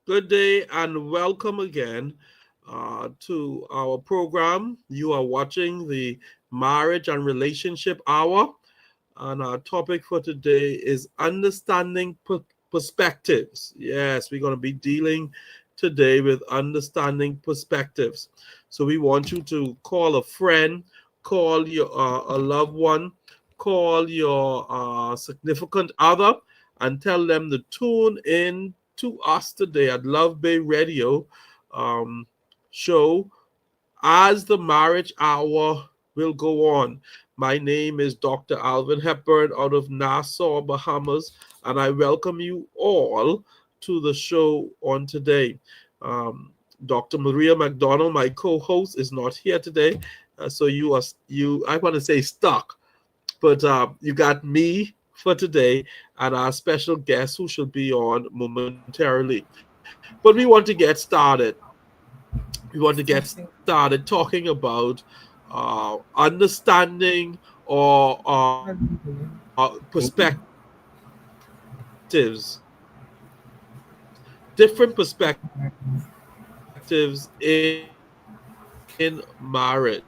Good day and welcome again to our program. You are watching the Marriage and Relationship Hour, and our topic for today is understanding perspectives. Yes, we're going to be dealing today with understanding perspectives. So we want you to call a friend, call your a loved one, call your significant other, and tell them to tune in to us today at Love Bay Radio um, show as the marriage hour will go on. My name is Dr. Alvin Hepburn out of Nassau, Bahamas, and I welcome you all to the show on today. Dr. Maria MacDonald, my co-host, is not here today, so you. I want to say stuck, but you got me for today and our special guest who shall be on momentarily. But we want to get started. We want to get started talking about understanding or perspectives, different perspectives in marriage.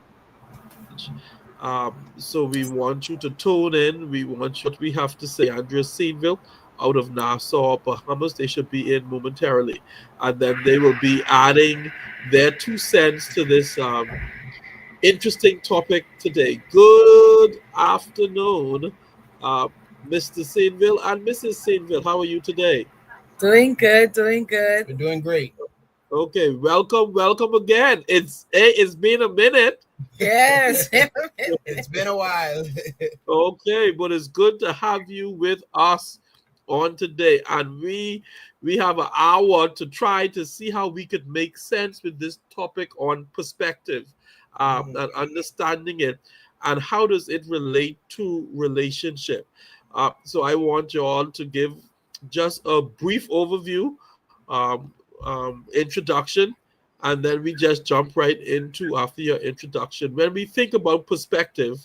So we want you to tune in. We want you to hear what we have to say. Andrea Sainvill out of Nassau, Bahamas. They should be in momentarily. And then they will be adding their 2 cents to this interesting topic today. Good afternoon, uh, Mr. Sainvill and Mrs. Sainvill. How are you today? Doing good, doing good. We're doing great. Okay, welcome again. It's been a minute. Yes. It's been a while. Okay, but it's good to have you with us on today, and we have an hour to try to see how we could make sense with this topic on perspective, and understanding it, and how does it relate to relationship. So I want you all to give just a brief overview, introduction, and then we just jump right into after your introduction. When we think about perspective,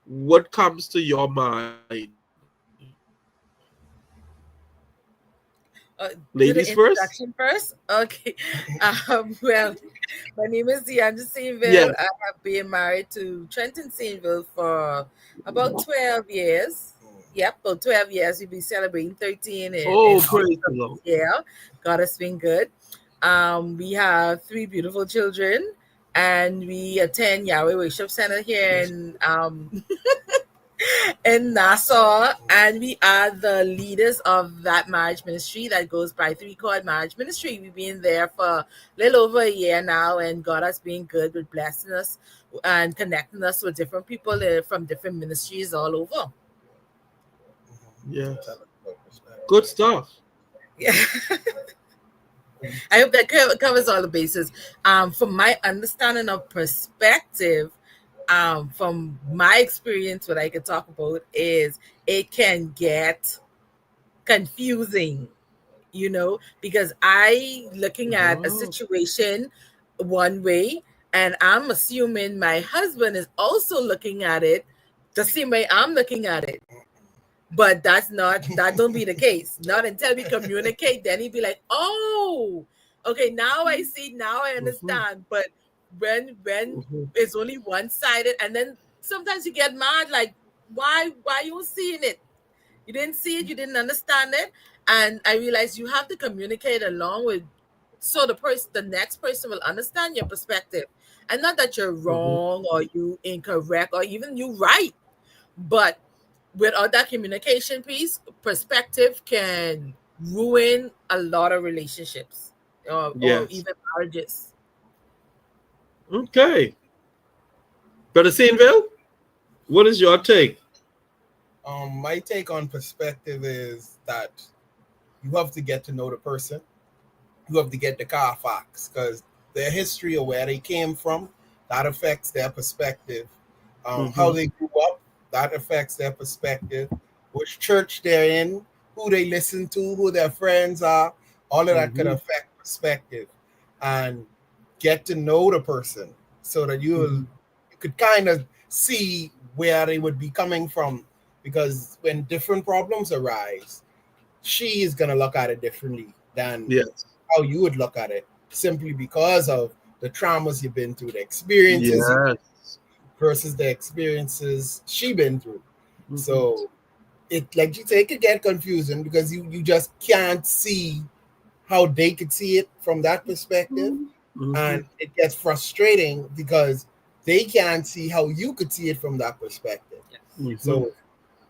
what comes to your mind? Do Ladies the first? introduction first. Okay. Well, my name is Diandra Sainvill. Yes. I have been married to Trenton Sainvill for about 12 years. Yep, about 12 years. We'll be celebrating 13 in Oh, praise the August. Lord. Yeah, God has been good. We have three beautiful children, and we attend Yahweh Worship Center here in Nassau, and we are the leaders of that marriage ministry that goes by Three Chord Marriage Ministry. We've been there for a little over a year now, and God has been good with blessing us and connecting us with different people from different ministries all over. Yes. Good stuff. Yeah. I hope that covers all the bases. From my understanding of perspective, from my experience, what I could talk about is it can get confusing, because I looking at a Wow. situation one way, and I'm assuming my husband is also looking at it the same way I'm looking at it. But that don't be the case. Not until we communicate, then he'd be like, "Oh, okay, now I see, now I Mhm, understand." But when mhm. it's only one sided, and then sometimes you get mad, like, why you seeing it? You didn't see it, you didn't understand it, and I realized you have to communicate along with, so the next person will understand your perspective, and not that you're Mhm. wrong or you incorrect or even you right, but without that communication piece, perspective can ruin a lot of relationships, or Yes. even marriages. Okay. Brother Sainville, what is your take? My take on perspective is that you have to get to know the person. You have to get the Carfax because their history or where they came from, that affects their perspective. How Hmm. they grew up, that affects their perspective. Which church they're in, who they listen to, who their friends are, all of that could Hmm. affect perspective. And get to know the person so that Hmm. you could kind of see where they would be coming from. Because when different problems arise, she is gonna look at it differently than Yes. how you would look at it, simply because of the traumas you've been through, the experiences Yes. versus the experiences she been through. Mhm. So it, like you say, it could get confusing because you just can't see how they could see it from that perspective. Mhm. And it gets frustrating because they can't see how you could see it from that perspective. Mhm. So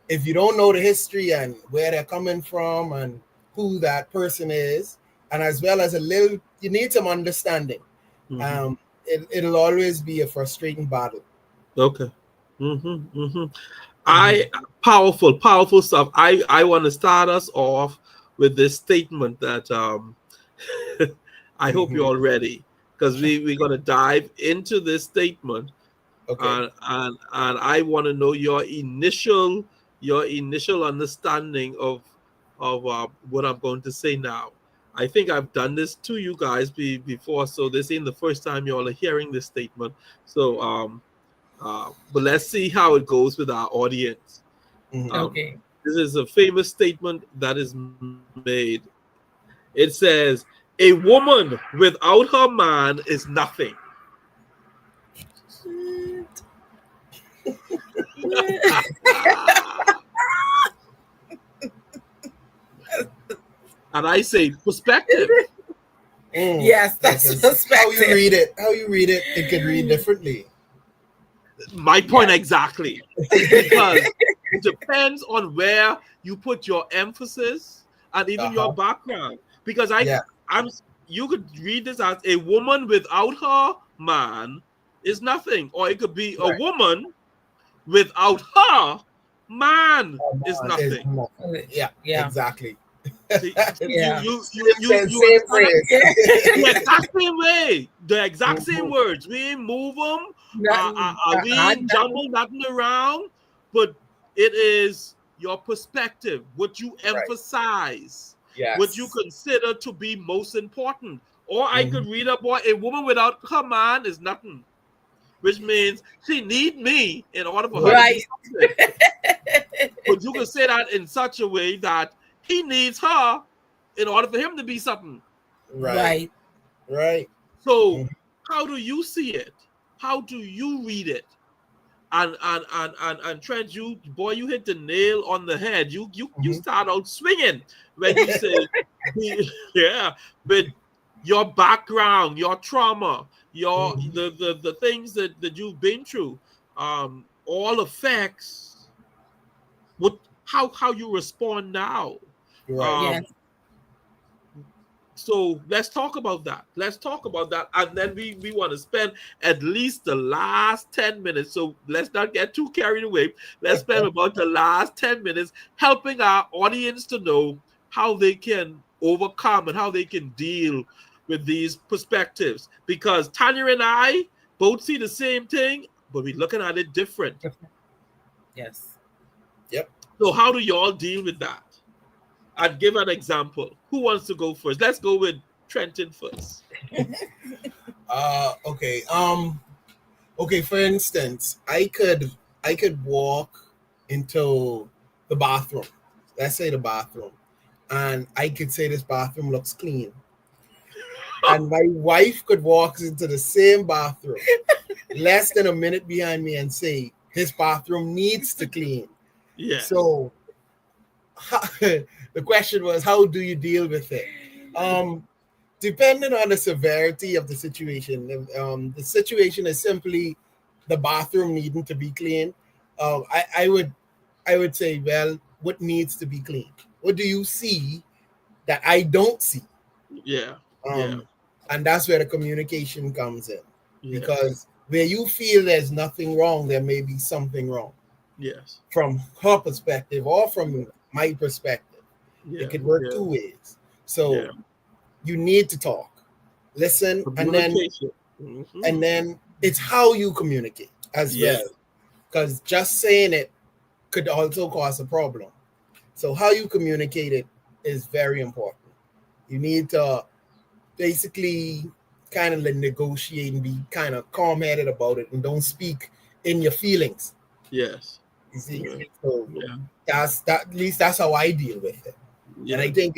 if you don't know the history and where they're coming from and who that person is, and as well as you need some understanding. Mhm. It'll always be a frustrating battle. Okay. Powerful stuff. I want to start us off with this statement that I hope you're all ready, because we're gonna dive into this statement, Okay. and I want to know your initial understanding of what I'm going to say now. I think I've done this to you guys before, so this ain't the first time you all are hearing this statement. So but let's see how it goes with our audience. Mhm. Okay. This is a famous statement that is made. It says, "A woman without her man is nothing." And I say, perspective. Yes, that's How you perspective. read it. How you read it, it could read differently. My point exactly. Because it depends on where you put your emphasis and even your background. Because you could read this as a woman without her man is nothing, or it could be a Right. woman without her man Oh, is man, is nothing. nothing. Yeah, exactly. See, Yeah. you Same understand that? phrase. The exact same way, the exact same words. We ain't move them. We ain't jumble nothing around, but it is your perspective, what you Right. emphasize, what you Yes. consider to be most important. Or I could read about a woman without her man is nothing, which means she need me in order for her to be Right. something. But you can say that in such a way that he needs her in order for him to be something. Right. Right. So how do you see it? How do you read it? And Trent, you hit the nail on the head. You start out swinging when you say, yeah, but your background, your trauma, the things that you've been through, all affects what how you respond now. Right. Um, Yes. So let's talk about that. And then we want to spend at least the last 10 minutes. So let's not get too carried away. Let's spend about the last 10 minutes helping our audience to know how they can overcome and how they can deal with these perspectives. Because Tanya and I both see the same thing, but we're looking at it different. Yes. Yep. So how do y'all deal with that? I'd give an example. Who wants to go first? Let's go with Trenton first. Okay. Okay, for instance, I could walk into the bathroom. Let's say the bathroom. And I could say this bathroom looks clean. And my wife could walk into the same bathroom less than a minute behind me and say, this bathroom needs to clean. Yeah. So the question was, how do you deal with it? Depending on the severity of the situation, the situation is simply the bathroom needing to be clean. I would say, well, what needs to be cleaned? What do you see that I don't see? Yeah. And that's where the communication comes in. Yeah. Because where you feel there's nothing wrong, there may be something wrong. Yes. From her perspective or from my perspective. Yeah. It could work two ways. So you need to talk, listen, and then it's how you communicate as well. Because just saying it could also cause a problem. So how you communicate it is very important. You need to basically kind of negotiate and be kind of calm-headed about it and don't speak in your feelings. Yes. You see? So that's that. At least that's how I deal with it. And I think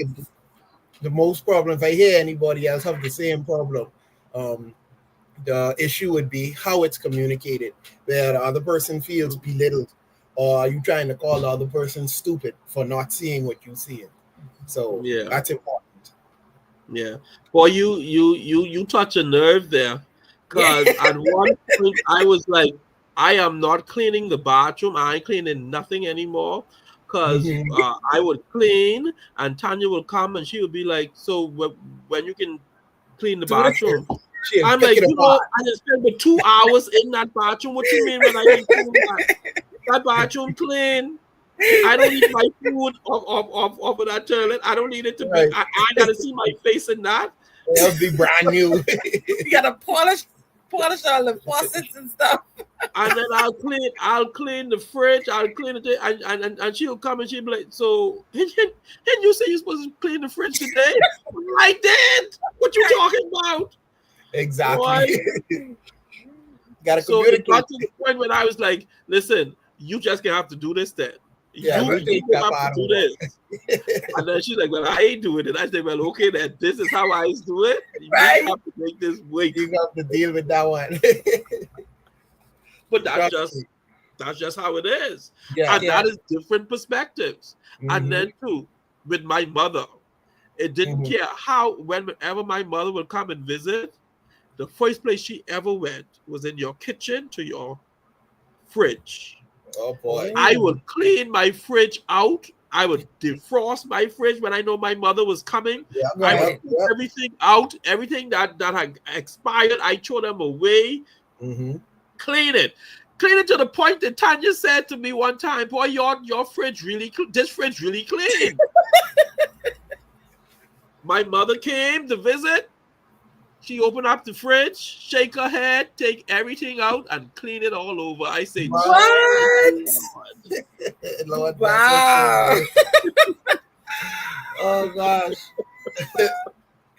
the most problem, if I hear anybody else have the same problem, the issue would be how it's communicated, where the other person feels belittled, or are you trying to call the other person stupid for not seeing what you see? So that's important. Yeah. Boy, you touch a nerve there. Because at one point I was like, I am not cleaning the bathroom. I ain't cleaning nothing anymore. Because I would clean and Tanya will come and she would be like, so when you can clean the bathroom? I'm like, I just spent 2 hours in that bathroom. What you mean when I can clean that bathroom clean? I don't need my food off of that toilet. I don't need it to be. I gotta see my face in that. It'll be brand new. You gotta polish all the faucets and stuff. And then I'll clean the fridge. I'll clean it, and she'll come and she'll be like, so and you say you're supposed to clean the fridge today? I did. What you talking about? Exactly. Gotta so it got to the point when I was like, listen, you just gonna have to do this then. Yeah, you have to do this. And then she's like, well, I ain't doing it. I said, well, okay, then this is how I do it. You have to make this wait. You have to deal with that one. But that's just how it is. That is different perspectives. And then too, with my mother, it didn't care whenever my mother would come and visit, the first place she ever went was in your kitchen to your fridge. Oh boy. I would clean my fridge out. I would defrost my fridge when I know my mother was coming. I would put everything out, everything that had expired, I throw them away. Clean it to the point that Tanya said to me one time, boy, your fridge this fridge really clean. My mother came to visit. She opened up the fridge, shake her head, take everything out, and clean it all over. I say, what? Lord, wow. Oh gosh.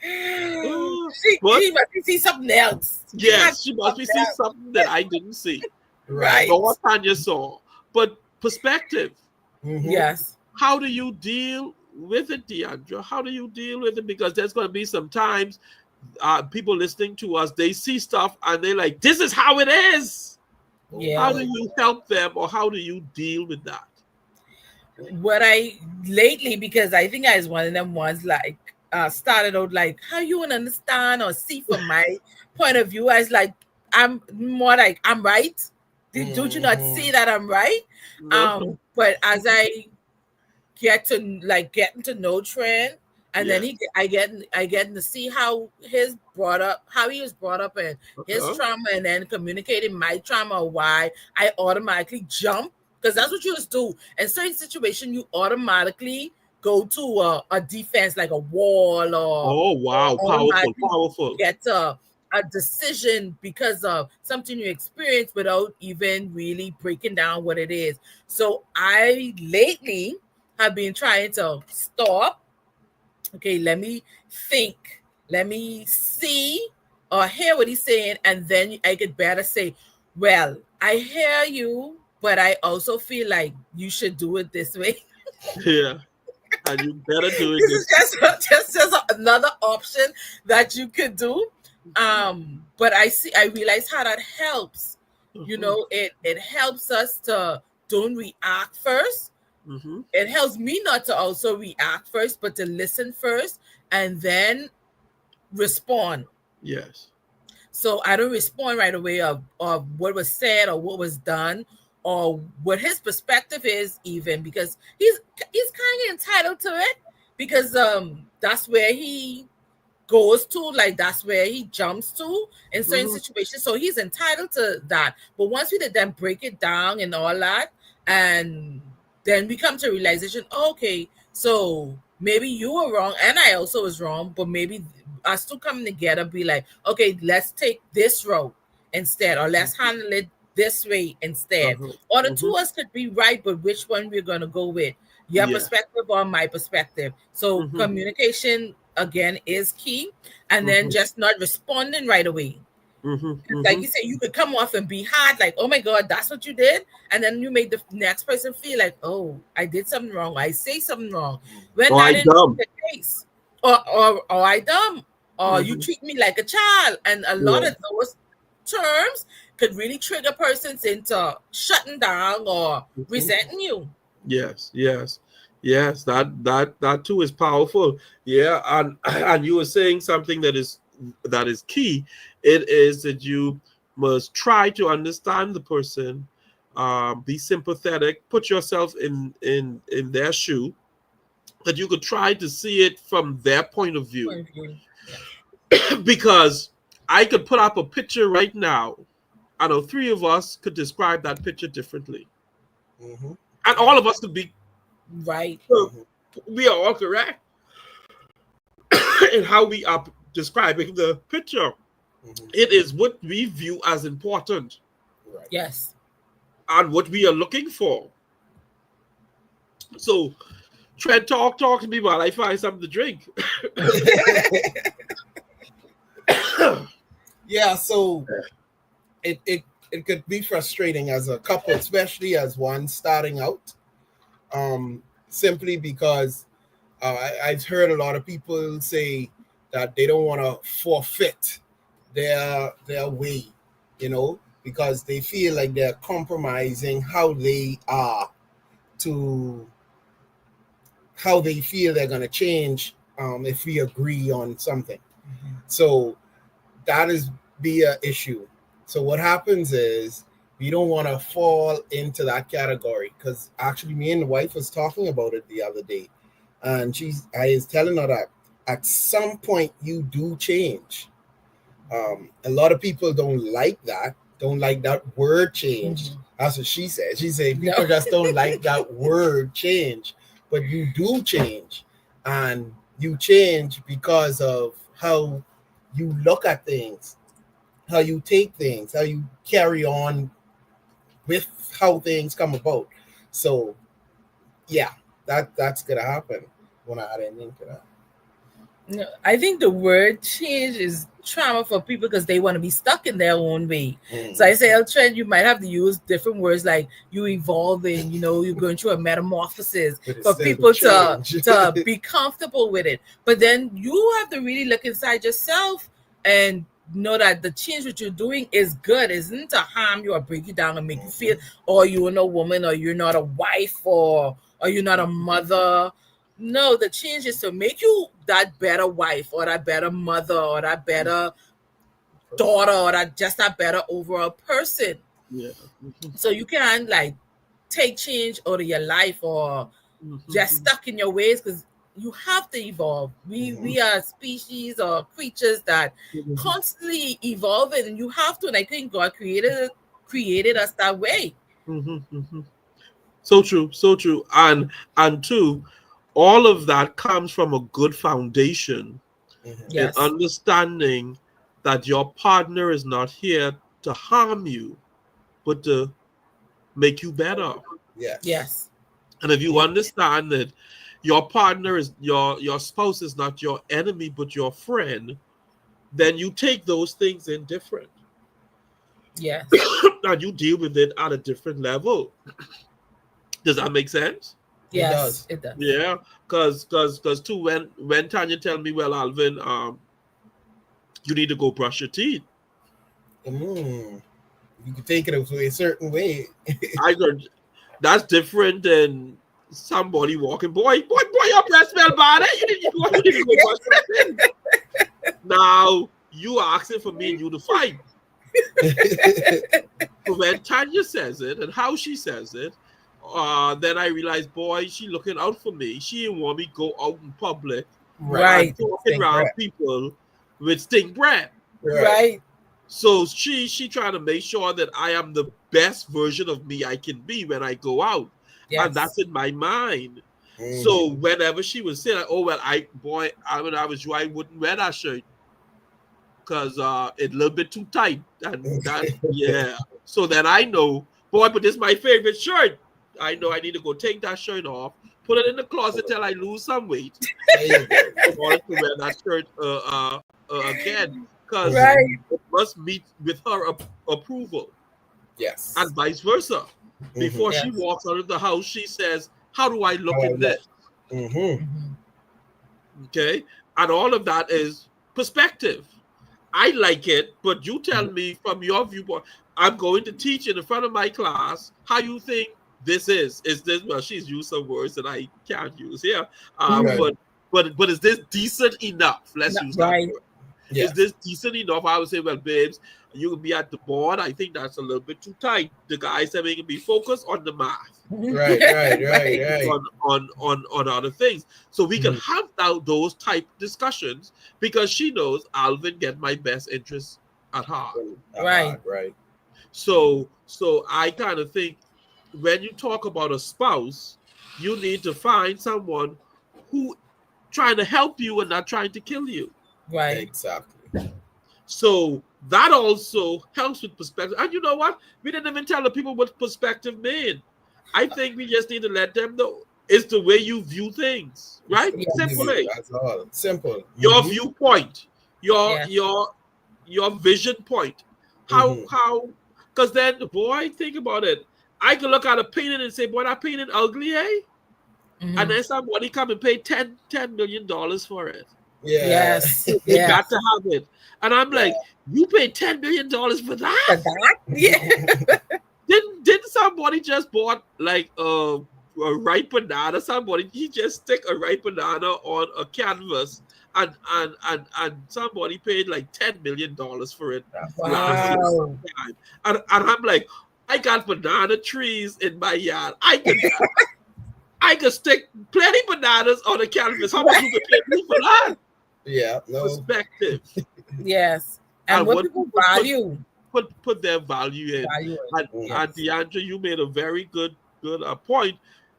She must see something else. Yes, she must be seeing something that I didn't see. Right. But what Tanya saw. But perspective. Yes. How do you deal with it, Diandra? How do you deal with it? Because there's going to be some times people listening to us, they see stuff and they're like, this is how it is. Yeah. How do you help them, or how do you deal with that? Lately, because I think I was one of them ones like started out like, how you want to understand or see from my point of view? I was like, I'm more like, I'm right. Don't you not see that I'm right? No. But as I getting to know Trent, and then I get to see how he was brought up, and his trauma, and then communicating my trauma, why I automatically jump, because that's what you just do. In certain situations, you automatically go to a defense, like a wall, or powerful. Get a decision because of something you experienced without even really breaking down what it is. So I lately have been trying to stop. Okay, let me think. Let me see or hear what he's saying, and then I could better say, well, I hear you, but I also feel like you should do it this way. Yeah, and you better do it. This is just another option that you could do. But I realize how that helps. You know, it helps us to don't react first. It helps me not to also react first, but to listen first and then respond. Yes. So I don't respond right away of what was said or what was done or what his perspective is, even because he's kind of entitled to it, because that's where he goes to, like that's where he jumps to in certain situations. So he's entitled to that. But once we then break it down and all that, and then we come to realization, okay, so maybe you were wrong and I also was wrong, but maybe us two coming together be like, okay, let's take this road instead, or let's handle it this way instead. Or the two of us could be right, but which one we're going to go with? Your perspective or my perspective? So communication, again, is key. And then just not responding right away. Like you said, you could come off and be hard, like, oh my God, that's what you did. And then you make the next person feel like, oh, I did something wrong. I say something wrong. When that is the case. or I dumb, or you treat me like a child. And a lot of those terms could really trigger persons into shutting down or resenting you. Yes. That too is powerful. Yeah, and you were saying something that is key. It is that you must try to understand the person, be sympathetic, put yourself in their shoe, that you could try to see it from their point of view. Because I could put up a picture right now. I know three of us could describe that picture differently. And all of us could be right. We are all correct in how we are describing the picture. It is what we view as important. Yes. And what we are looking for. So, Trent, talk to me while I find something to drink. Yeah, so it could be frustrating as a couple, especially as one starting out. Simply because I've heard a lot of people say that they don't want to forfeit their way, because they feel like they're compromising how they are to how they feel they're going to change if we agree on something. So that is be an issue. So what happens is we don't want to fall into that category, because actually me and the wife was talking about it the other day, and I was telling her that at some point you do change. A lot of people don't like that word change. That's what she said. She said people just don't like that word change, but you do change, and you change because of how you look at things, how you take things, how you carry on with how things come about. So yeah, that's gonna happen when I add anything to that. No, I think the word change is trauma for people because they want to be stuck in their own way. So I say, Trent, you might have to use different words like you evolving, you're going through a metamorphosis for people to be comfortable with it. But then you have to really look inside yourself and know that the change that you're doing is good, isn't to harm you or break you down and make you feel, or you're not a woman, or you're not a wife, or you're not a mother. No, the change is to make you that better wife, or that better mother, or that better daughter, or that better overall person. Yeah. So you can't take change out of your life or just stuck in your ways, because you have to evolve. We are species or creatures that constantly evolving, and you have to. And I think God created us that way. So true. And two, all of that comes from a good foundation in understanding that your partner is not here to harm you, but to make you better. Yes. And if you understand that your partner is your spouse is not your enemy but your friend, then you take those things in different. Yes. And you deal with it at a different level. Does that make sense? Yes, it does. Yeah, because too, when Tanya tell me, well, Alvin, you need to go brush your teeth. You can take it a certain way. I heard that's different than somebody walking, boy, your breath smell bad. You need to go brush your teeth. Now you are asking for me and you to fight. So when Tanya says it and how she says it, then I realized, boy, she looking out for me. She didn't want me to go out in public, right? Talking around people with stink breath, right? So she trying to make sure that I am the best version of me I can be when I go out, and that's in my mind. So whenever she was saying, "Oh well, when I was you, I wouldn't wear that shirt because it's a little bit too tight," and that So then I know, boy, but this is my favorite shirt. I know I need to go take that shirt off, put it in the closet till I lose some weight. I want to wear that shirt again, because it must meet with her approval. Yes. And vice versa. Before she walks out of the house, she says, "How do I look in this?" Okay. And all of that is perspective. I like it, but you tell me from your viewpoint. I'm going to teach in front of my class how you think this is. Is this, well, she's used some words that I can't use here. Right. But is this decent enough? Let's use that Right. word. Yeah. Is this decent enough? I would say, well, babes, you can be at the board. I think that's a little bit too tight. The guys are making me focus on the math, Right. on other things. So we can have those type discussions because she knows Alvin get my best interest at heart. Right. So I kind of think when you talk about a spouse, you need to find someone who trying to help you and not trying to kill you. Right. Exactly. So that also helps with perspective. And you know what? We didn't even tell the people what perspective mean. I think we just need to let them know it's the way you view things, right? Yeah. Simply. That's all. Simple. Your viewpoint, Yeah. your vision point. How because then, boy, think about it. I could look at a painting and say, boy, that painting ugly, eh? And then somebody come and pay $10 million for it. Yeah. Yes. You got to have it. And I'm like, you paid $10 million for that? For that? Yeah. Didn't somebody just bought like a ripe banana? Somebody he just stick a ripe banana on a canvas and somebody paid like $10 million for it. Wow. And I'm like, I got banana trees in my yard. I could stick plenty bananas on a canvas. How much you could pay me for that? Yeah, no. Perspective. Yes. And what people value. Put their value in. And Diandra, you made a very good point.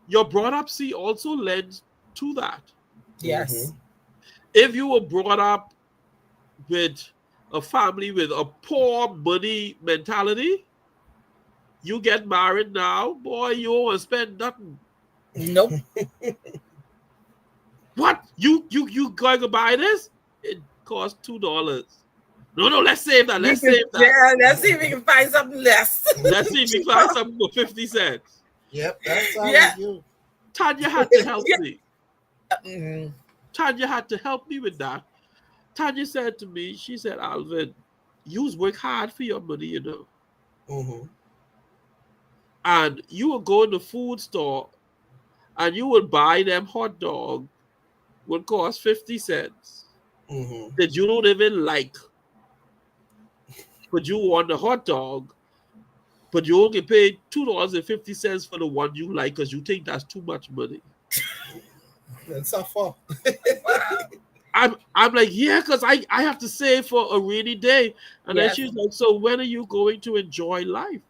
Your brought up also lends to that. Yes. If you were brought up with a family with a poor money mentality, you get married now, boy, you won't spend nothing. Nope. What? You going to buy this? It costs $2. No, let's save that. Yeah, let's see if we can find something less. Let's see if we can find something for 50 cents. Yep, that's how we do. Tanya had to help me. Tanya had to help me with that. Tanya said to me, she said, Alvin, you work hard for your money, you know. And you would go in the food store and you would buy them hot dog would cost 50 cents that you don't even like. But you want the hot dog, but you only pay $2.50 for the one you like because you think that's too much money. That's not far. I'm like, yeah, because I have to save for a rainy day. And then she's like, so when are you going to enjoy life?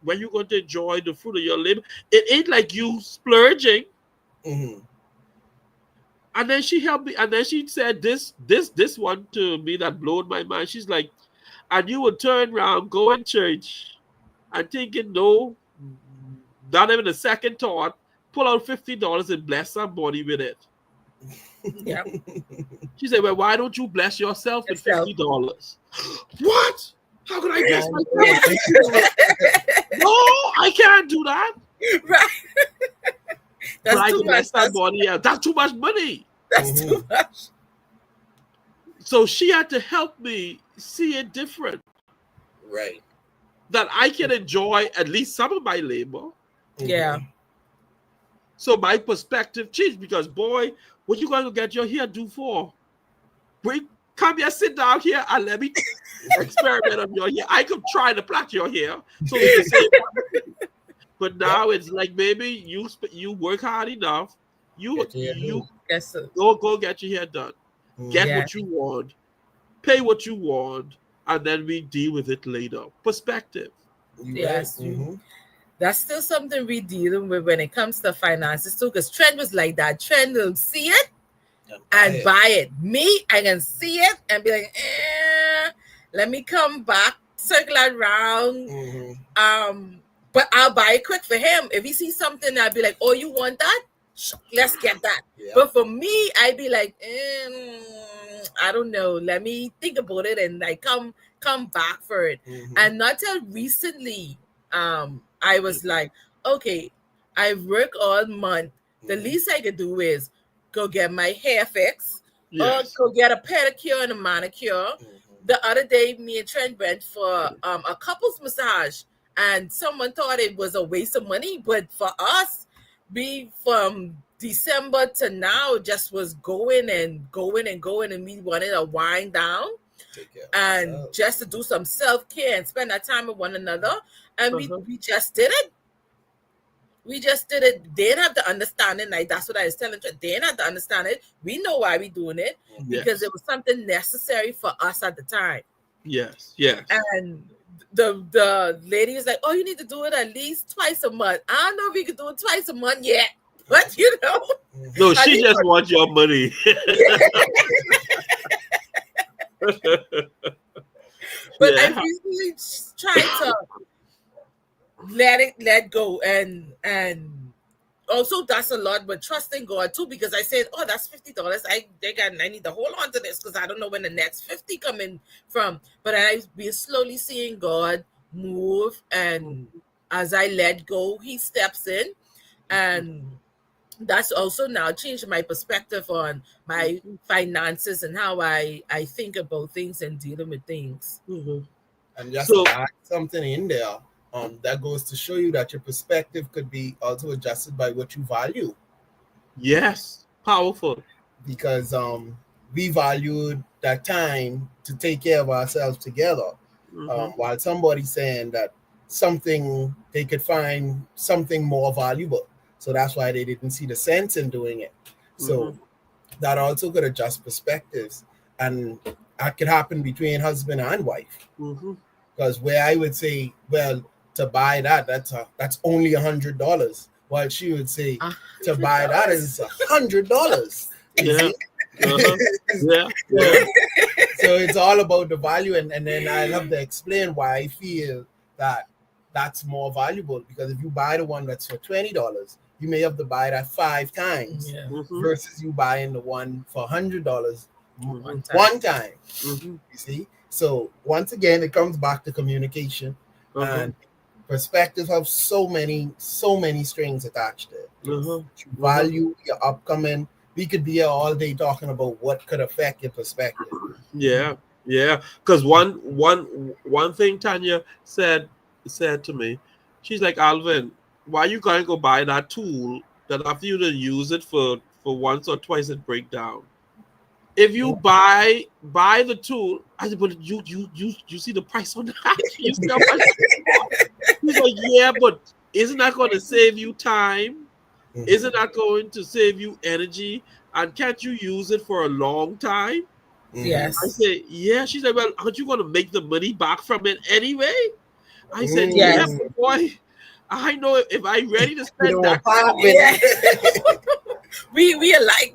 When are you going to enjoy the fruit of your labor? It ain't like you splurging. And then she helped me. And then she said this one to me that blowed my mind. She's like, and you would turn around, go in church, and thinking, no, not even a second thought, pull out $50 and bless somebody with it. Yeah. She said, well, why don't you bless yourself with $50? What? How can I bless myself? No, I can't do that. Right. But I can bless somebody else. That's too much money. That's too much. So she had to help me see it different. Right. That I can enjoy at least some of my labor. Yeah. So my perspective changed because, boy, what you going to get your hair do for? Wait, come here, sit down here and let me experiment on your hair. I could try to plait your hair. So we can say, but now it's like maybe you work hard enough. You go get your hair done. Get what you want, pay what you want, and then we deal with it later. Perspective. Yes. That's still something we're dealing with when it comes to finances too, because Trent was like that. Trent will see it and buy it. Me, I can see it and be like, let me come back, circle around. But I'll buy it quick for him. If he sees something, I'll be like, oh, you want that? Let's get that. But for me, I'd be like, I don't know. Let me think about it and like come back for it. And not till recently, I was like, okay, I work all month. The least I could do is go get my hair fixed, Yes. go get a pedicure and a manicure. The other day, me and Trent went for a couples massage, and someone thought it was a waste of money, but for us, we from December to now just was going and going and going, and we wanted to wind down and just to do some self-care and spend that time with one another, and we just did it. We just did it. They didn't have to understand it. Like, that's what I was telling you. They didn't have to understand it. We know why we doing it, because it was something necessary for us at the time. Yes, yes. And the lady was like, "Oh, you need to do it at least twice a month." I don't know if we could do it twice a month yet, but you know. No, she just wants your money. But I really try to let go, and also that's a lot, but trusting God too, because I said, "Oh, that's $50. I need to hold on to this because I don't know when the next 50 coming from." But I've been slowly seeing God move, and as I let go, He steps in, and that's also now changed my perspective on my finances and how I think about things and dealing with things. And just to add something in there, that goes to show you that your perspective could be also adjusted by what you value. Yes, powerful. Because we valued that time to take care of ourselves together, while somebody's saying that they could find something more valuable. So that's why they didn't see the sense in doing it. So that also could adjust perspectives, and that could happen between husband and wife. Because where I would say, well, to buy that's only $100, while she would say to buy that is $100. Yeah. So it's all about the value, and then I have to explain why I feel that that's more valuable, because if you buy the one that's for $20, you may have to buy that 5 times versus you buying the one for $100 one time. You see? So once again, it comes back to communication, and perspective have so many strings attached to it. You value your upcoming. We could be here all day talking about what could affect your perspective. Yeah. Because one thing Tanya said to me, she's like, "Alvin, why you going to go buy that tool that after you to use it for once or twice it break down? If you buy the tool," I said, "But you see the price on that? You see how much?" He's like, "Yeah, but isn't that going to save you time? Isn't that going to save you energy? And can't you use it for a long time?" Yes. I said, "Yeah." She's like, "Well, aren't you going to make the money back from it anyway?" I said, Yes. "Yeah, but boy, I know if I'm ready to spend that." We alike.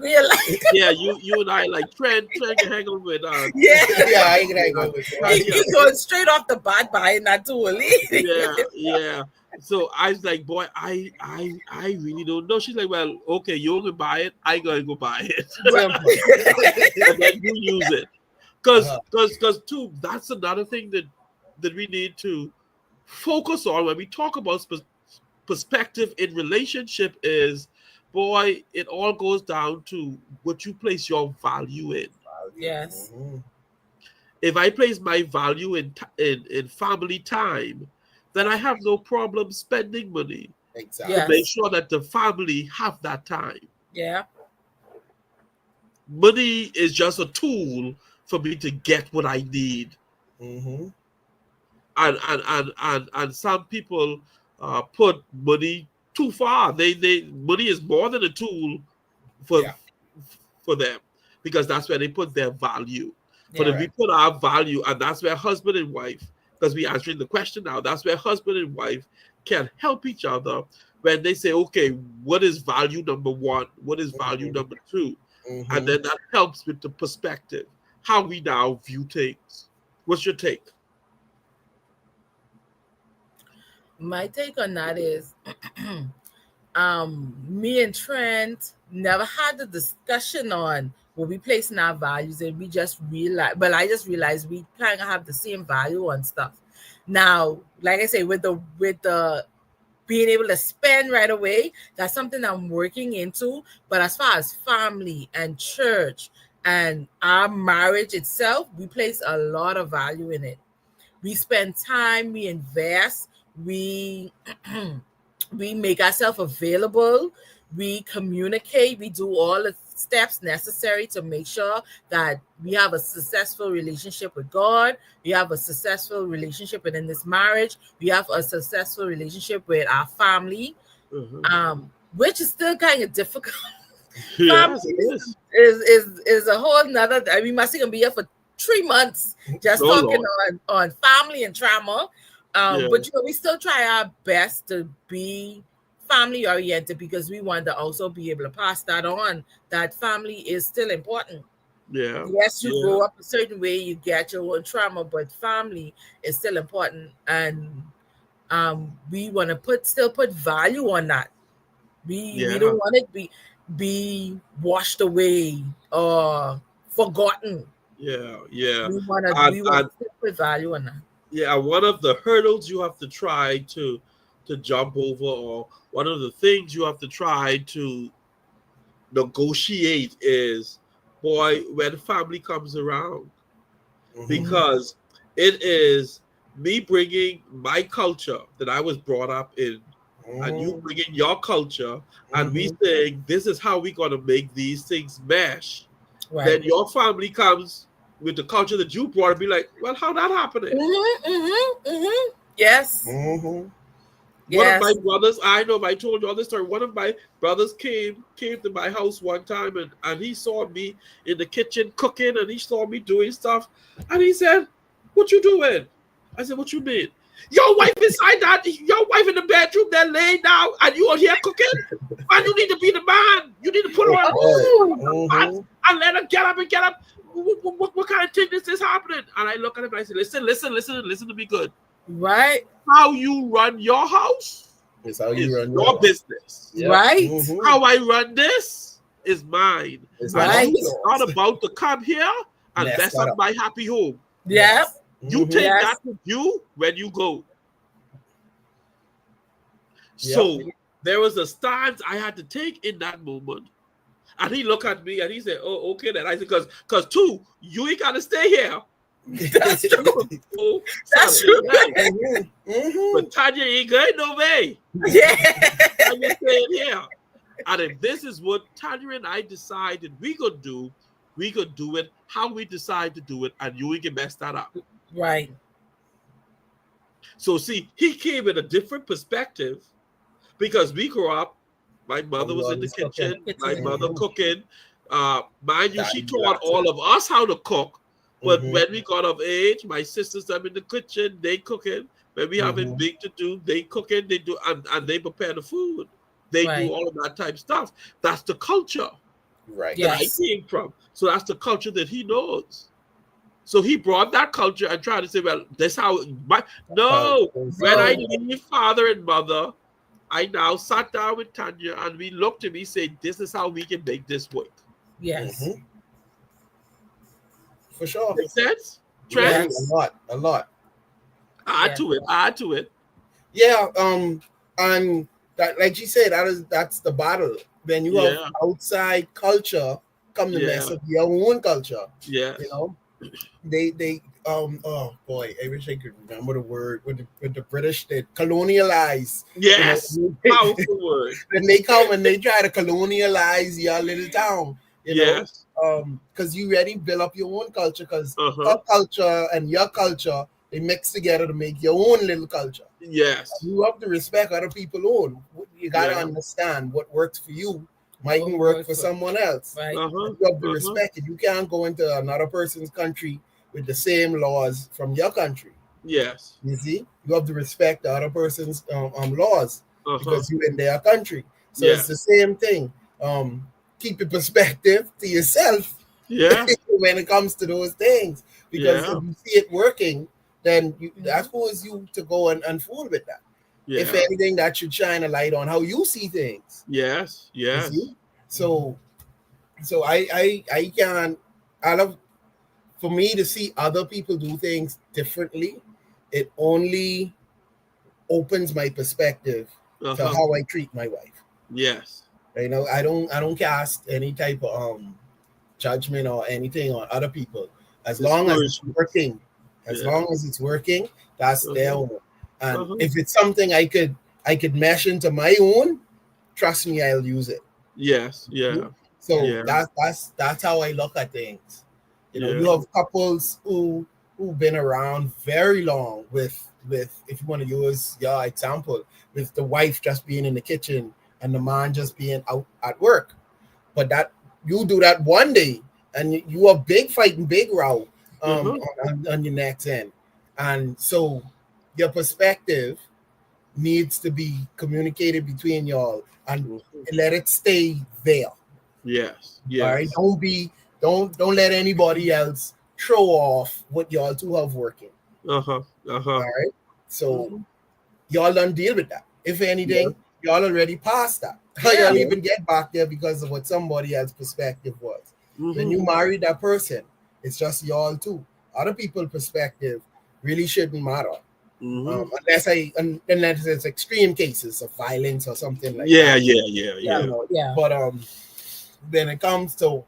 Yeah, you and I like Trent can hang on with I can hang on with He's going straight off the bat buying that tool. Yeah. So I was like, "Boy, I really don't know." She's like, "Well, okay, you're gonna buy it. I gotta go buy it." And then you use it, because too. That's another thing that we need to focus on when we talk about perspective in relationship is, boy, it all goes down to what you place your value in. Yes. If I place my value in family time, then I have no problem spending money to make sure that the family have that time. Yeah. Money is just a tool for me to get what I need. And some people put money too far. They money is more than a tool for them, because that's where they put their value. But if we put our value, and that's where husband and wife, because we're answering the question now, that's where husband and wife can help each other when they say, okay, what is value number 1? What is value number 2? And then that helps with the perspective, how we now view things. What's your take? My take on that is me and Trent never had the discussion on what we place in our values, and we just realized, but I just realized we kind of have the same value on stuff. Now, like I say, with the being able to spend right away, that's something I'm working into. But as far as family and church And our marriage itself, we place a lot of value in it. We spend time, we invest, we we make ourselves available, we communicate, we do all the steps necessary to make sure that we have a successful relationship with God, we have a successful relationship within this marriage, we have a successful relationship with our family, which is still kind of difficult. Yes, Family it is. is a whole nother. I mean, my gonna be here for 3 months just Oh, talking Lord. on family and trauma. Yeah. But we still try our best to be family oriented because we want to also be able to pass that on. That family is still important. Yeah. Yes, you Yeah. grow up a certain way, you get your own trauma, but family is still important, and we want to still put value on that. We don't want it to be washed away or forgotten. Yeah. We want And to put value on that. yeah, one of the hurdles you have to try to jump over, or one of the things you have to try to negotiate is, boy, when family comes around, because it is me bringing my culture that I was brought up in, and you bringing your culture, and we saying this is how we're gonna make these things mesh. Right. Then your family comes with the culture that you brought and be like, well, how that happening? Yes. One of my brothers, I know I told you all this story. One of my brothers came to my house one time, and he saw me in the kitchen cooking, and he saw me doing stuff, and he said, "What you doing?" I said, "What you mean? Your wife inside that, your wife in the bedroom, they're laying down, and you out here cooking? Man, you need to be the man. You need to put on and let her get up and get up. What kind of thing is happening?" And I look at him and I say, listen to me good. Right. How you run your house is how you run your business. Yep. Right. How I run this is mine. Right. It's not about to come here and mess up my happy home. Yep. You take that with you when you go. So there was a stance I had to take in that moment. And he looked at me and he said, "Oh, okay then." I said, because two, you ain't gotta stay here. That's true. That's true. But Tanya ain't going no way. Yeah. Tanya staying here. And if this is what Tanya and I decided we could do it how we decide to do it, and you can mess that up. Right. So see, he came in a different perspective because we grew up. My mother was in the kitchen. My mother cooking. Mind you, she taught all of us how to cook. But when we got of age, my sisters, I'm in the kitchen, they cooking. When we having big to do, they cooking, they do, and they prepare the food. They do all of that type of stuff. That's the culture that I came from. So that's the culture that he knows. So he brought that culture and tried to say, well, that's how. When I leave father and mother, I now sat down with Tanya and we looked at me and said, this is how we can make this work. Yes. For sure. Make sense? Trent? Yes. A lot. Add to it. Yeah, and that, like you said, that's the battle. When you have outside culture come to mess up your own culture. Yeah. You know, they oh boy, I wish I could remember the word with the British, they colonialize. Yes, you know, powerful word. When they come and they try to colonialize your little town, you know, because you already build up your own culture, because her culture and your culture, they mix together to make your own little culture. Yes. You have to respect other people's own. You got to understand what works for you mightn't work for someone else. Right. You have to respect it. You can't go into another person's country with the same laws from your country. Yes. You see? You have to respect the other person's laws because you're in their country. So it's the same thing. Keep your perspective to yourself when it comes to those things. Because if you see it working, then that forces you to go and fool with that. Yeah. If anything, that should shine a light on how you see things. Yes. So I can, for me to see other people do things differently, it only opens my perspective to how I treat my wife. Yes. You know, I don't cast any type of judgment or anything on other people. As long as it's working, long as it's working, that's their own. And if it's something I could mesh into my own, trust me, I'll use it. Yes, yeah. So that's how I look at things. You know, you have couples who've been around very long with if you want to use your example, with the wife just being in the kitchen and the man just being out at work. But that you do that one day and you are big fighting, big row on your next end. And so your perspective needs to be communicated between y'all and let it stay there. Yes. All right. Don't let anybody else throw off what y'all two have working. All right. So y'all don't deal with that. If anything, y'all already passed that. Y'all even get back there because of what somebody else's perspective was. When you marry that person, it's just y'all two. Other people's perspective really shouldn't matter. Unless it's extreme cases of violence or something like that. Yeah. But when it comes to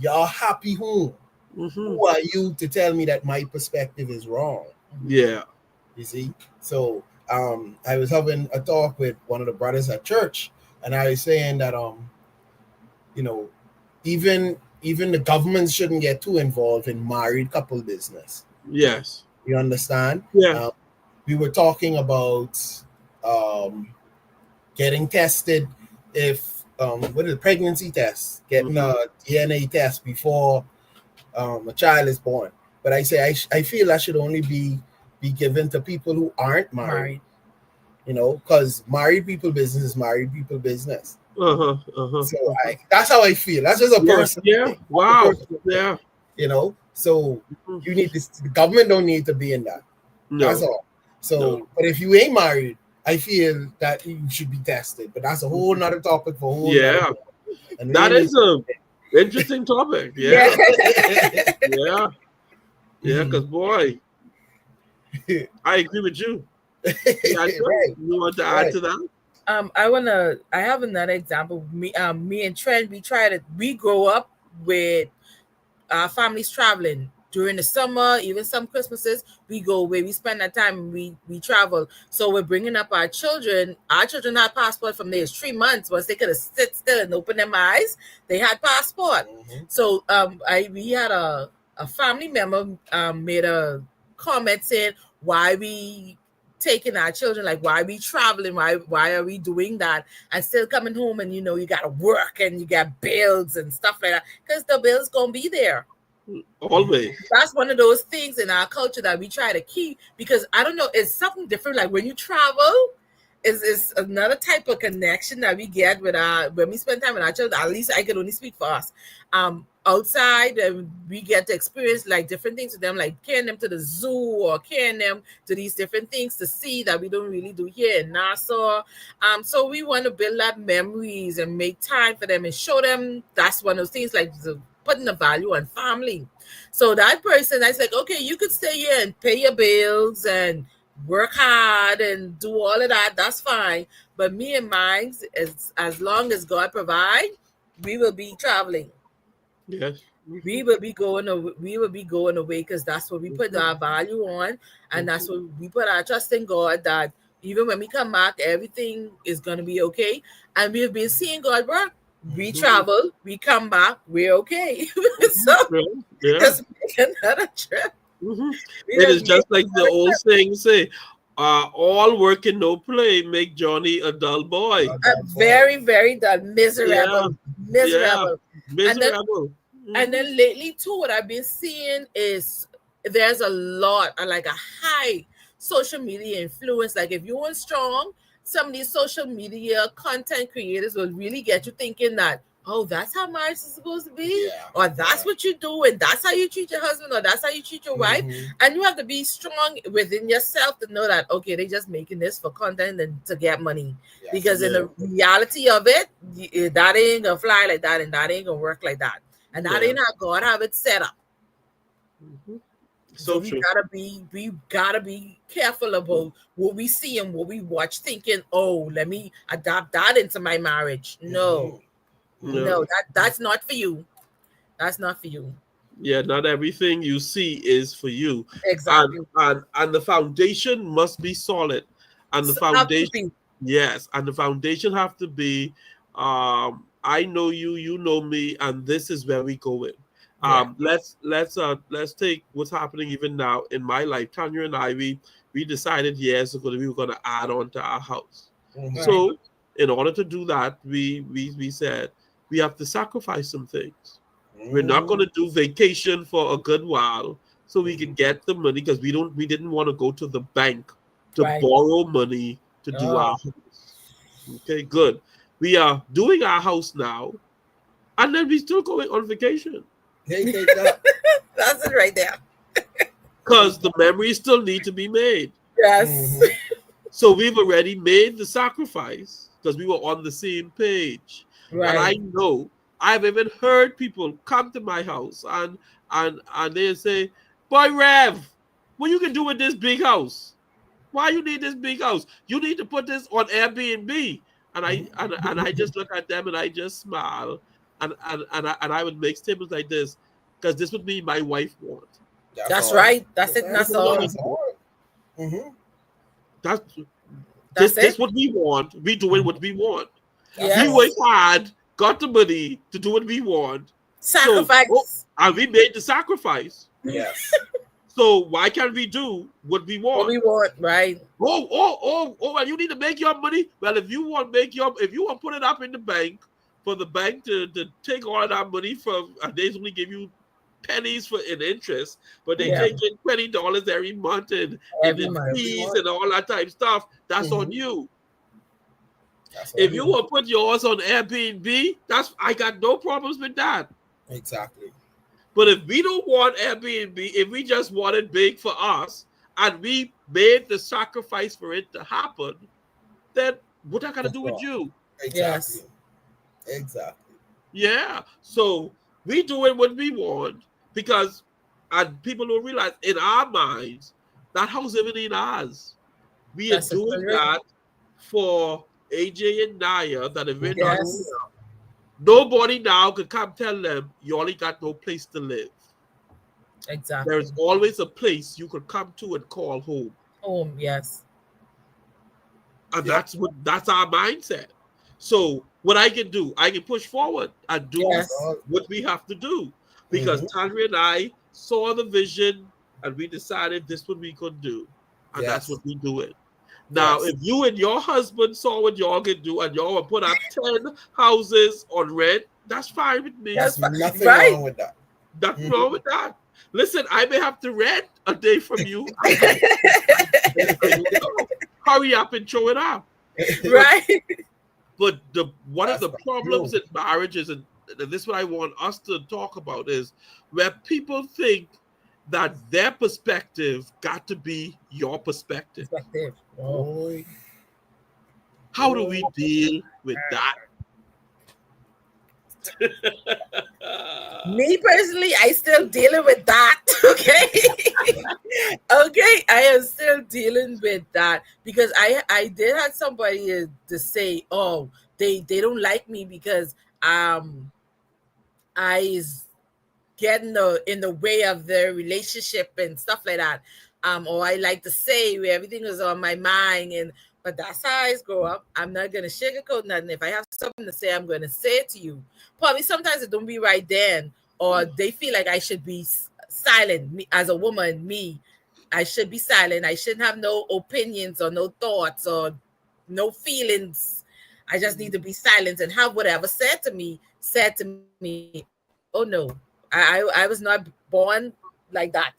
your happy home, who are you to tell me that my perspective is wrong? Yeah. You see? So I was having a talk with one of the brothers at church, and I was saying that you know, even the government shouldn't get too involved in married couple business. Yes. You understand? Yeah. We were talking about getting tested if what is it, pregnancy test, getting a DNA test before a child is born. But I say I feel that should only be given to people who aren't married. You know, because married people business is married people business. So that's how I feel. That's just a person. Yeah. Wow. Yeah. You know, so you need this. The government don't need to be in that. No. That's all. So, but if you ain't married, I feel that you should be tested. But that's a whole nother topic for a whole. Yeah. And that is a interesting topic. Yeah. Because boy, I agree with you. You want to add to that? I have another example. Me and Trent, we grow up with our families traveling during the summer, even some Christmases. We go away, we spend that time, and we travel. So we're bringing up our children. Our children had passport from their 3 months. Once they could have sit still and open their eyes, they had passport. So we had a family member made a comment saying, why we taking our children, like why we traveling, why are we doing that and still coming home, and you know you gotta work and you got bills and stuff like that, because the bills gonna be there always. That's one of those things in our culture that we try to keep, because I don't know, it's something different. Like when you travel, is another type of connection that we get with when we spend time with our children. At least I can only speak for us. Outside, we get to experience like different things with them, like carrying them to the zoo or carrying them to these different things to see that we don't really do here in Nassau. So we want to build up memories and make time for them and show them. That's one of those things, like putting the value on family. So that person, I said, okay, you could stay here and pay your bills and work hard and do all of that. That's fine. But me and mine, as long as God provide, we will be traveling. Yes. We will be going away because that's what we put our value on, and that's what we put our trust in God, that even when we come back, everything is going to be okay. And we've been seeing God work. We travel, we come back, we're okay. So just make another trip. It is just like the old saying say, all work and no play make Johnny a dull boy. Very, very dull, miserable. Miserable. And then lately too, what I've been seeing is there's a lot, like a high social media influence. Like if you want strong, some of these social media content creators will really get you thinking that, oh, that's how marriage is supposed to be, or that's what you do, and that's how you treat your husband, or that's how you treat your wife. And you have to be strong within yourself to know that, okay, they're just making this for content and to get money. Because in the reality of it, that ain't gonna fly like that, and that ain't gonna work like that. And that ain't how God have it set up. So we gotta be careful about what we see and what we watch, thinking, oh, let me adapt that into my marriage. No, that's not for you. That's not for you. Yeah, not everything you see is for you. Exactly. And the foundation must be solid. And the So have to foundation, be. yes, and the foundation have to be I know you, you know me, and this is where we go in. Yeah. Let's take what's happening even now in my life. Tanya and I, we decided years ago that we were gonna add on to our house. Mhm. Right. So in order to do that, we said we have to sacrifice some things. We're not going to do vacation for a good while so we can get the money because we didn't want to go to the bank to Right. borrow money to do our house. Okay, good. We are doing our house now, and then we still going on vacation Hey, take that. That's it right there. because the memories still need to be made. Yes. Mhm. So we've already made the sacrifice because we were on the same page. And I Right. know I've even heard people come to my house and they say, "Boy, Rev, what you can do with this big house? Why you need this big house? You need to put this on Airbnb." And I just look at them and I just smile and I would make statements like this because this would be my wife want. That's all. right. That's it. That's all. That's all. Mhm. That's That's this it. what we want. We doing what we want. Yes. We work hard, got the money to do what we want. Sacrifice. And we made the sacrifice. Yes. So why can't we do what we What want? we want. Right. Well, you need to make your money. Well, if you want to put it up in the bank for the bank to take all of that money from, and they only give you pennies for in interest, but they Yeah. take in $20 every month and Every in month. fees and all that type of stuff. That's on Mhm. you. That's If all. you will put yours on Airbnb, I got no problems with that. Exactly. But if we don't want Airbnb, if we just want it big for us, and we made the sacrifice for it to happen, then what I got to do with you? Exactly. Yes. Exactly. Yeah. So we doing what we want because, and people don't realize in our minds that house isn't in ours. We are That's doing correct. that for AJ and Naya. That if we're not Yes. here, nobody now can come tell them you only got no place to live. Exactly. There is always a place you could come to and call home. Home. Yes. And Yep. that's our mindset. So what I can do, I can push forward and do Yes. what we have to do. Because Mhm. Tanya and I saw the vision and we decided this what we could do. And that's Yes. what we do it. Now, Yes. if you and your husband saw what y'all could do and y'all would put up 10 houses on rent, that's fine with me. That's There's nothing right. wrong with that. Nothing Mhm. wrong with that. Listen, I may have to rent a day from you. Hurry up and show it up. Right. But one of That's the not problems true. in marriages, and this is what I want us to talk about, is where people think that their perspective got to be your perspective. Perspective. Oh. Boy. How do we deal with that? Me personally, I still dealing with that. Okay. Okay, I am still dealing with that because I did have somebody to say, oh, they don't like me because I is getting in the way of their relationship and stuff like that. Or I like to say where everything is on my mind, but that's how I grow up. I'm not gonna sugarcoat nothing. If I have something to say, I'm gonna say it to you. Probably sometimes it don't be right then, or they feel like I should be silent. Me as a woman, I should be silent. I shouldn't have no opinions or no thoughts or no feelings. I just need to be silent and have whatever said to me. Oh no, I was not born like that.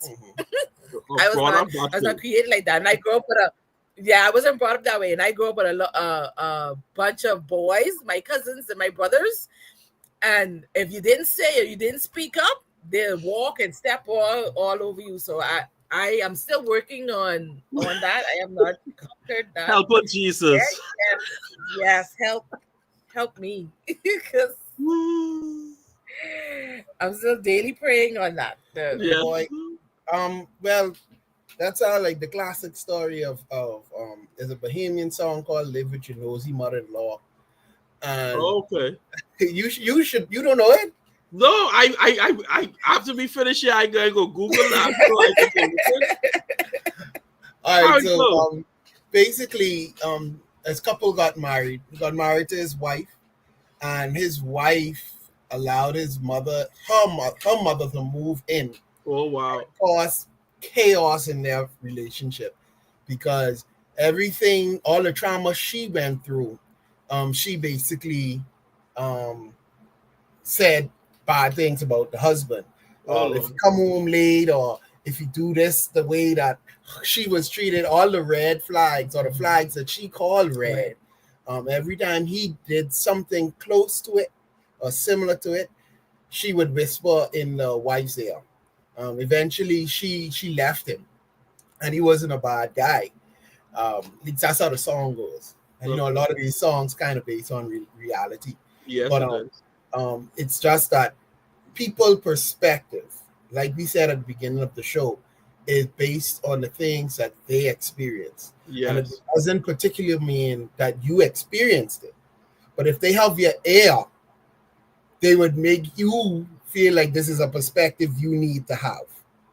I was not created like that, and I grew up with I wasn't brought up that way, and I grew up with a bunch of boys, my cousins and my brothers, and if you didn't say or you didn't speak up, they'll walk and step all over you. So I am still working on that. I have not conquered that. Help us, Jesus. Yes, help me because I'm still daily praying on that. Yeah. Boy. Well, that's like the classic story of there's a Bohemian song called "Live with Your Nosy Mother-in-Law," and Okay. you don't know it? No, I after we finish here, I gotta go Google that. So I can go listen. All How right, it so go? basically, this couple got married. He got married to his wife, and his wife allowed her mother to move in. Oh wow. Cause chaos in their relationship because everything, all the trauma she went through, she basically said bad things about the husband. Oh If you Lord. come home late or if you do this the way that she was treated, all the red flags or the flags that she called red, every time he did something close to it or similar to it, she would whisper in the wife's ear. Eventually, she left him, and he wasn't a bad guy. That's how the song goes. And you know, a lot of these songs kind of based on reality. Yes, But it is. it's just that people perspective, like we said at the beginning of the show, is based on the things that they experience. And it Yes. doesn't particularly mean that you experienced it. But if they have your ear, they would make you feel like this is a perspective you need to have.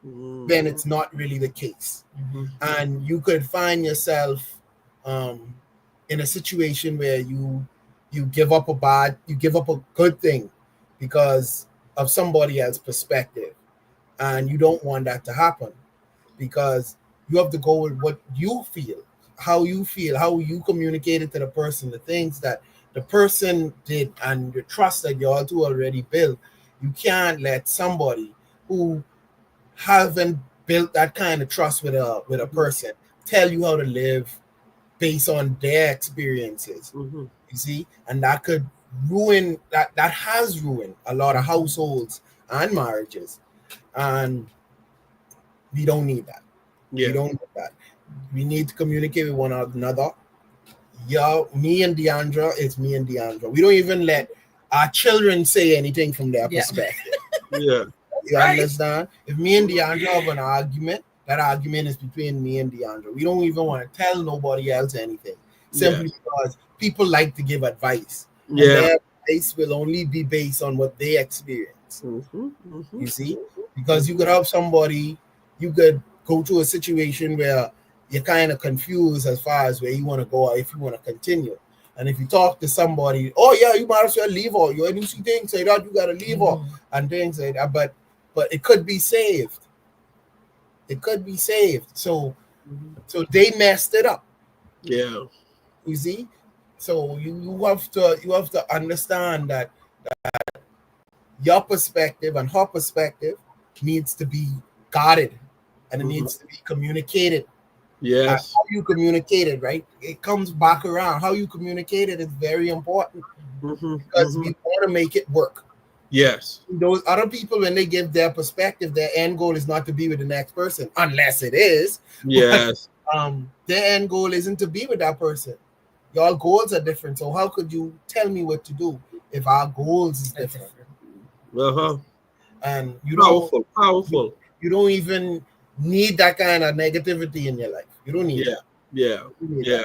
Then it's not really the case. And you could find yourself in a situation where you give up a good thing because of somebody else's perspective, and you don't want that to happen because you have to go with what you feel, how you communicated to the person, the things that the person did, and the trust that you all two already built. You can't let somebody who haven't built that kind of trust with a person tell you how to live based on their experiences. You see, and that could ruin that has ruined a lot of households and marriages, and we don't need that. Yeah. We don't need that. We need to communicate with one another. Me and Diandra, it's me and Diandra. We don't even let our children say anything from their perspective. Yeah. You understand? If me and Diandra have an argument, that argument is between me and Diandra. We don't even want to tell nobody else anything, simply because people like to give advice. Yeah. And their advice will only be based on what they experience. You see? Because you could have somebody, you could go to a situation where you're kind of confused as far as where you want to go or if you want to continue. And if you talk to somebody, oh yeah, you might as well leave her. You see things like that, you gotta leave her and things like that. But it could be saved. It could be saved. So they messed it up. Yeah. You see? So you have to understand that your perspective and her perspective needs to be guarded and it needs to be communicated. Yes. How you communicate it, right? It comes back around. How you communicate it is very important because we want to make it work. Yes. Those other people, when they give their perspective, their end goal is not to be with the next person, unless it is. Yes. But, their end goal isn't to be with that person. Your goals are different. So how could you tell me what to do if our goals is different? And you powerful. You don't even need that kind of negativity in your life. You don't need that. Yeah. That.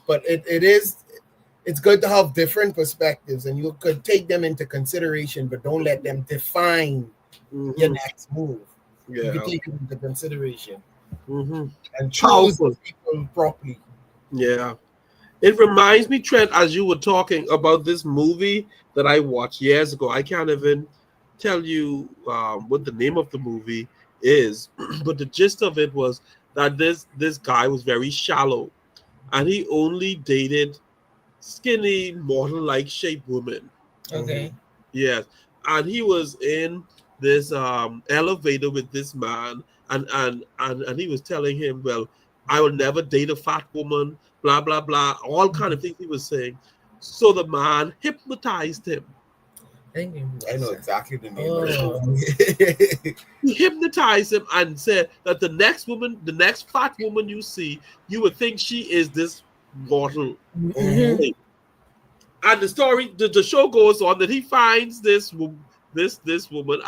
But it's good to have different perspectives, and you could take them into consideration, but don't let them define your next move. You can take them into consideration and choose those people properly. Yeah. It reminds me, Trent, as you were talking about this movie that I watched years ago. I can't even tell you what the name of the movie is, but the gist of it was that this guy was very shallow, and he only dated skinny, model-like shaped women. Okay. Yes, and he was in this elevator with this man, and he was telling him, "Well, I will never date a fat woman." Blah blah blah, all kind of things he was saying. So the man hypnotized him. I know exactly the name of it. He hypnotized him and said that the next fat woman you see, you would think she is this model. And the story, the show goes on that he finds this woman,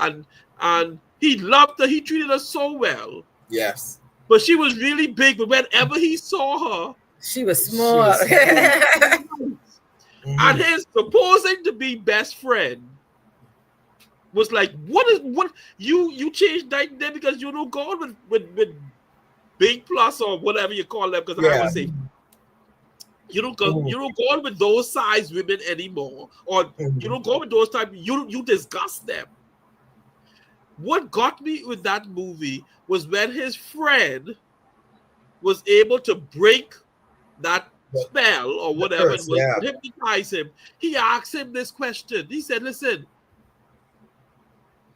and he loved her. He treated her so well. Yes. But she was really big. But whenever he saw her, she was small. And his supposing to be best friend was like, what you changed night and day because you don't go on with Big Plus or whatever you call them, because I would say you don't go on with those size women anymore, or you don't go with those type. You disgust them. What got me with that movie was when his friend was able to break that spell or whatever, curse, yeah. hypnotize him. He asked him this question. He said, "Listen,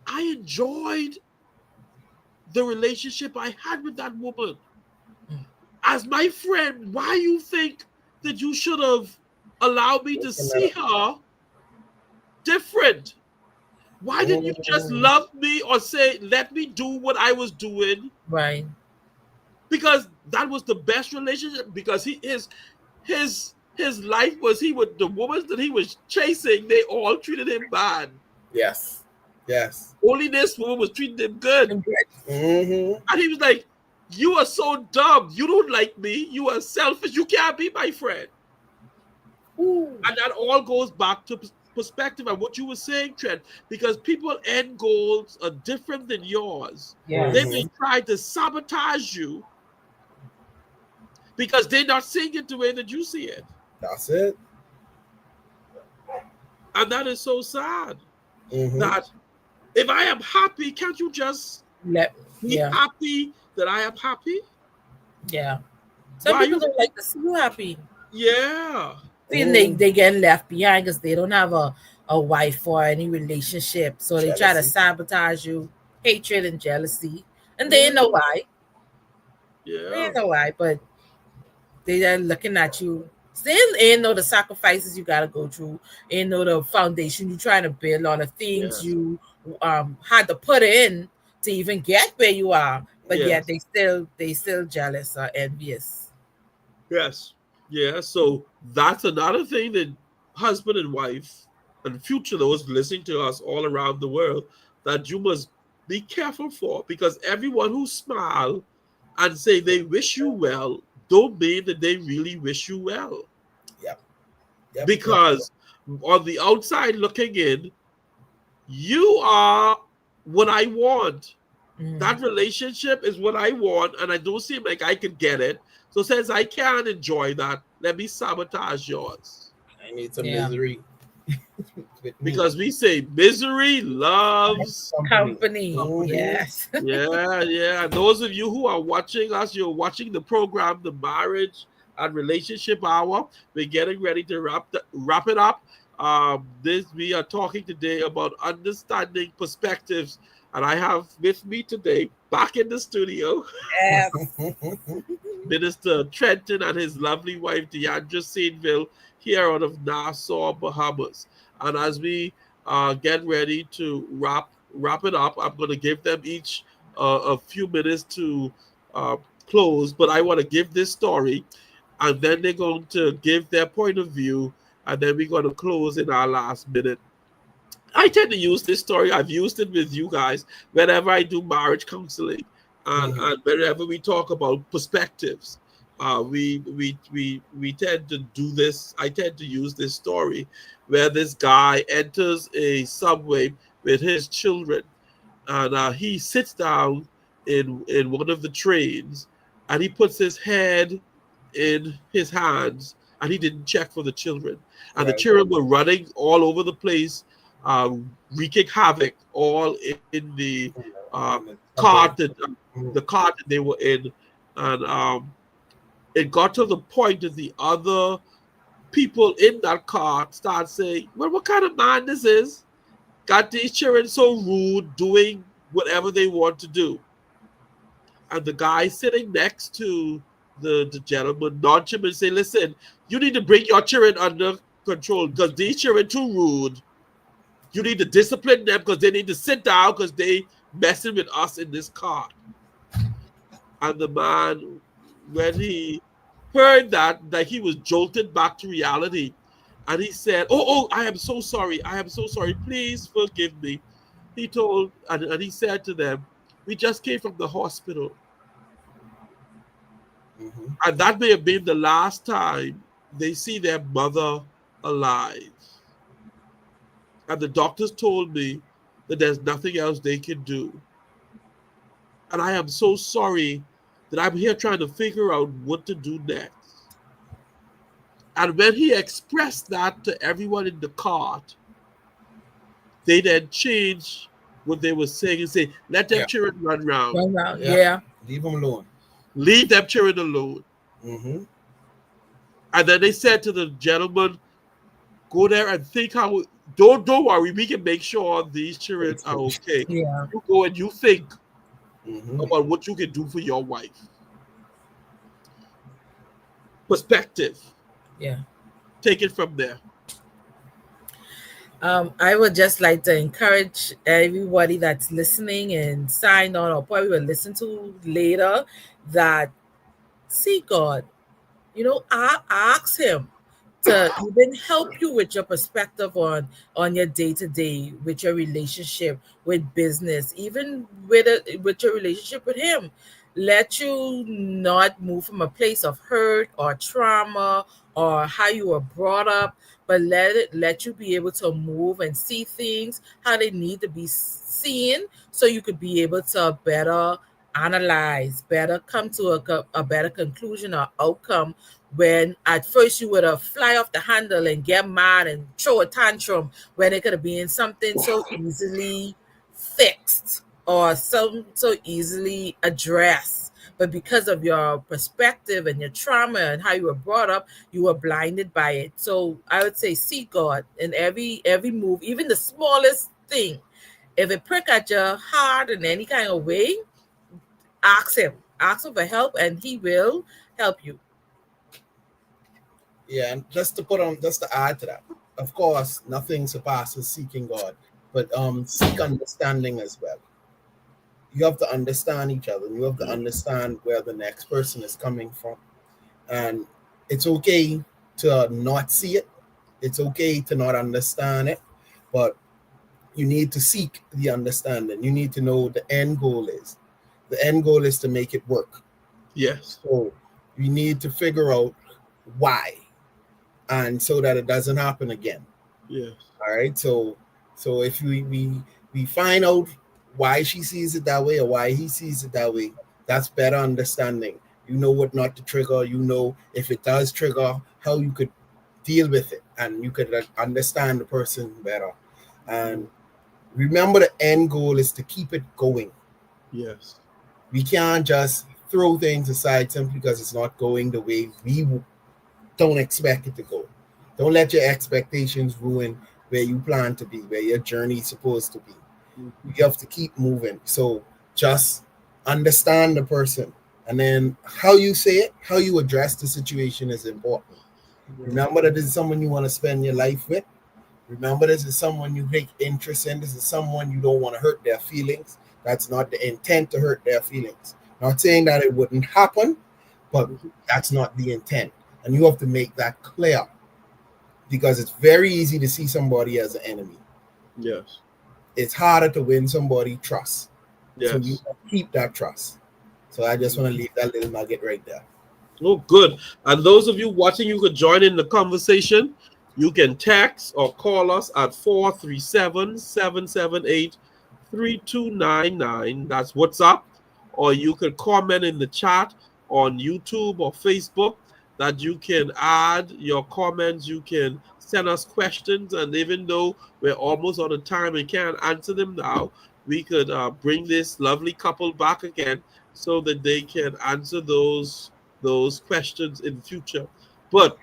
I enjoyed the relationship I had with that woman. As my friend, why you think that you should have allowed me to see her different? Why didn't you just love me or say, let me do what I was doing?" Right. Because that was the best relationship. Because his life was, the women that he was chasing, they all treated him bad. Yes. Only this woman was treating him good. Mm-hmm. And he was like, "You are so dumb. You don't like me. You are selfish. You can't be my friend." Ooh. And that all goes back to perspective and what you were saying, Trent, because people's end goals are different than yours. Yes. They may try to sabotage you because they're not seeing it the way that you see it. That's it. And that is so sad. That if I am happy, can't you just be happy that I am happy? Yeah. Some people don't like to see you happy. Yeah. They get left behind because they don't have a wife or any relationship. So they try to sabotage you, hatred and jealousy. And they know why. Yeah. They know why, but they are looking at you. They know the sacrifices you gotta go through. They know the foundation you're trying to build, all the things you had to put in to even get where you are. But yet they still jealous or envious. Yes. Yeah. So that's another thing that husband and wife and future those listening to us all around the world that you must be careful for, because everyone who smile and say they wish you well don't mean that they really wish you well. Yep. Because on the outside looking in, you are what I want. That relationship is what I want, and I don't seem like I can get it. So since I can't enjoy that, let me sabotage yours. I need some misery. Because we say misery loves company. Yes. Yeah. And those of you who are watching us, you're watching the program, the Marriage and Relationship Hour. We're getting ready to wrap it up. We are talking today about understanding perspectives. And I have with me today, back in the studio, Minister Trenton and his lovely wife, Diandra Sainvill, here out of Nassau, Bahamas. And as we get ready to wrap it up, I'm going to give them each a few minutes to close. But I want to give this story, and then they're going to give their point of view, and then we're going to close in our last minute. I tend to use this story. I've used it with you guys whenever I do marriage counseling, and whenever we talk about perspectives. We tend to do this. I tend to use this story where this guy enters a subway with his children, and he sits down in one of the trains, and he puts his head in his hands, and he didn't check for the children, and the children were running all over the place, wreaking havoc all in the cart that they were in, and it got to the point that the other people in that car start saying, "Well, what kind of man this is? Got these children so rude, doing whatever they want to do." And the guy sitting next to the gentleman nudged him and say, "Listen, you need to bring your children under control because these children too rude. You need to discipline them because they need to sit down because they messing with us in this car." And the man, when he heard that he was jolted back to reality, and he said, oh, I am so sorry, please forgive me. He told, and he said to them, "We just came from the hospital." And that may have been the last time they see their mother alive. And the doctors told me that there's nothing else they can do. And I am so sorry that I'm here trying to figure out what to do next. And when he expressed that to everyone in the cart, they then changed what they were saying and say, let them children run round. Run round. Yeah. Leave them alone. Leave them children alone. Mm-hmm. And then they said to the gentleman, go there and think how, don't worry, we can make sure these children are okay. Yeah. You go and you think Mm-hmm. about what you can do for your wife. Perspective. Yeah. Take it from there. I would just like to encourage everybody that's listening and sign on or probably will listen to later that see God. You know, ask him to even help you with your perspective on your day-to-day, with your relationship, with business, even with your relationship with him. Let you not move from a place of hurt or trauma or how you were brought up, but let you be able to move and see things how they need to be seen, so you could be able to better analyze, better come to a better conclusion or outcome, when at first you would have fly off the handle and get mad and throw a tantrum when it could have been something so easily fixed or so easily addressed. But because of your perspective and your trauma and how you were brought up, you were blinded by it. So I would say seek God in every move, even the smallest thing. If it prick at your heart in any kind of way, ask him for help, and he will help you. Yeah, and just to add to that, of course, nothing surpasses seeking God, but seek understanding as well. You have to understand each other, and you have to understand where the next person is coming from. And it's okay to not see it. It's okay to not understand it, but you need to seek the understanding. You need to know what the end goal is. The end goal is to make it work. Yes. So you need to figure out why, and so that it doesn't happen again. Yes. All right. So if we find out why she sees it that way or why he sees it that way, that's better understanding. You know what not to trigger. You know if it does trigger, how you could deal with it, and you could understand the person better. And remember, the end goal is to keep it going. Yes. We can't just throw things aside simply because it's not going the way we don't expect it to go. Don't let your expectations ruin where you plan to be, where your journey is supposed to be. You have to keep moving. So just understand the person, and then how you say it, how you address the situation is important. Remember that this is someone you want to spend your life with. Remember, this is someone you take interest in. This is someone you don't want to hurt their feelings. That's not the intent, to hurt their feelings. Not saying that it wouldn't happen, but that's not the intent. And you have to make that clear, because it's very easy to see somebody as an enemy. Yes. It's harder to win somebody trust. Yes. So you keep that trust. So I just want to leave that little nugget right there. Oh, good. And those of you watching, you could join in the conversation. You can text or call us at 437-778-3299. That's WhatsApp. Or you could comment in the chat on YouTube or Facebook, that you can add your comments. You can send us questions. And even though we're almost out of time and can't answer them now, we could bring this lovely couple back again so that they can answer those questions in the future. But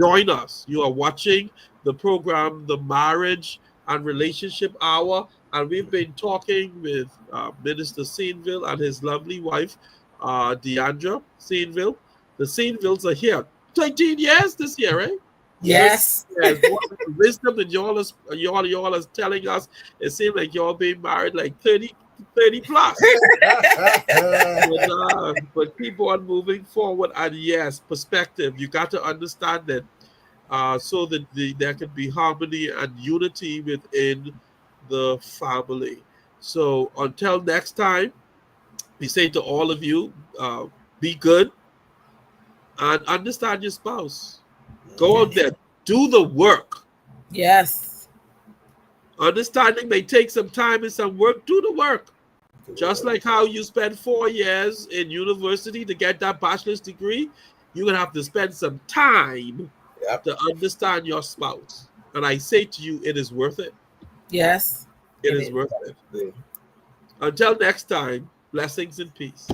join us. You are watching the program, The Marriage and Relationship Hour, and we've been talking with Minister Sainvill and his lovely wife, Diandra Sainvill. The Sainvills are here 13 years this year, right? Yes. Yes. What wisdom that y'all is telling us. It seems like y'all been married like 30 plus. But keep on moving forward. And yes, perspective. You got to understand that so that there can be harmony and unity within the family. So until next time, we say to all of you, be good and understand your spouse. Go out there, do the work. Yes. Understanding may take some time and some work. Do the work. Just like how you spend 4 years in university to get that bachelor's degree, you're going to have to spend some time to understand your spouse. And I say to you, it is worth it. Yes. It is worth it. Until next time, blessings and peace.